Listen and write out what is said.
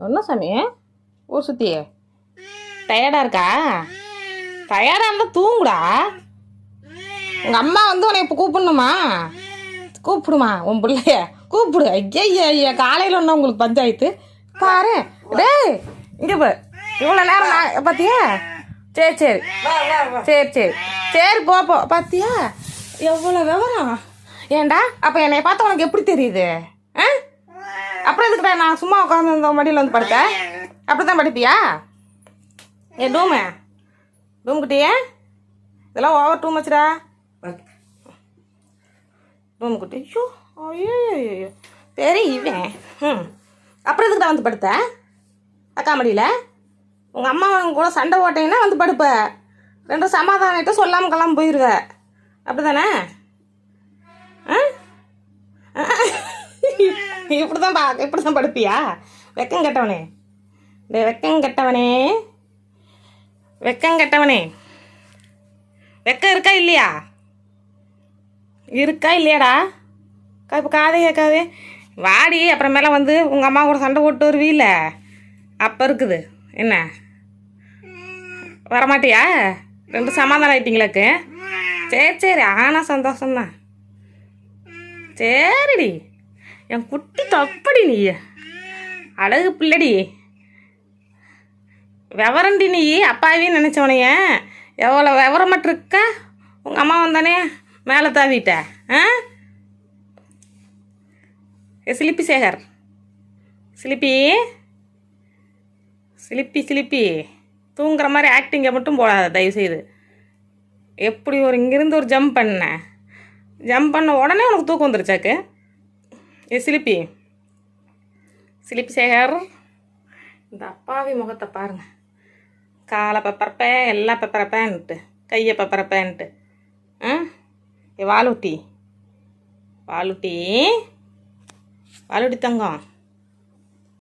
என்ன சாமி ஊர் சுற்றி டயர்டாக இருக்கா? டயர்டாக இருந்தால் தூங்குடா. உங்கள் அம்மா வந்து உன்னை இப்போ கூப்பிடணுமா? கூப்பிடுமா உன் பிள்ளைய கூப்பிடு. ஐயா காலையில் ஒன்று உங்களுக்கு பஞ்சாயத்து பாரு. டேய் இங்கே போ. இவ்வளோ நேரம் நான் பார்த்தியா? சரி சரி சரி சரி சரி போ பார்த்தியா எவ்வளோ விவரம்? ஏண்டா அப்போ என்னை பார்த்தா உனக்கு எப்படி தெரியுது? ஆ அப்புறம் எதுக்குடா நான் சும்மா உட்காந்து இந்த மடியில் வந்து படுத்தேன்? அப்படி தான் படிப்பியா? டூம் குட்டியே இதெல்லாம் ஓவர் டூ மச்சுடா. டூம் குட்டி ஐயோ ஐயோ ஐயோ சரி இவன் அப்புறம் எதுக்குடா வந்து படுத்த அக்கா மடியில்? உங்கள் அம்மா கூட சண்டை ஓட்டிங்கன்னா வந்து படுப்ப. ரெண்டும் சமாதானிட்ட சொல்லாமல் கிளம்ப போயிடுவ. அப்படி தானே? இப்படி தான் படுப்பியா? வெக்கம் கெட்டவனே. டே வெக்கம் கெட்டவனே வெக்கம் இருக்கா இல்லையா? இருக்கா இல்லையாடா? இப்போ காதே கேட்காதே. வாடி அப்புறமேல வந்து உங்கள் அம்மா கூட சண்டை போட்டு வருவீல்ல அப்போ இருக்குது. என்ன வரமாட்டியா? ரெண்டு சமாதானம் ஆயிட்டீங்களாக்கு? சரி சரி ஆனால் சந்தோஷம்தான். சரிடி என் குட்டி தப்படி. நீ அழகு பிள்ளடி. விவரண்டி நீ. அப்பாவின்னு நினச்சவனைய எவ்வளோ விவரமாட்டு இருக்கா? உங்கள் அம்மா வந்தானே மேலே தாவிட்ட. சிலிப்பி சேகர் சிலிப்பி தூங்குற மாதிரி ஆக்டிங்கை மட்டும் போடாத தயவுசெய்து. எப்படி இங்கேருந்து ஒரு ஜம்ப் பண்ண உடனே உனக்கு தூக்கம் வந்துருச்சாக்கு? சிலிப்பி சேகர் இந்த அப்பாவி முகத்தை பாருங்க. காலை பெப்பரப்பேன் எல்லாம் பெப்பரப்பேன்ட்டு கையை பெப்பரப்பேன்ட்டு. வாலுட்டி தங்கம்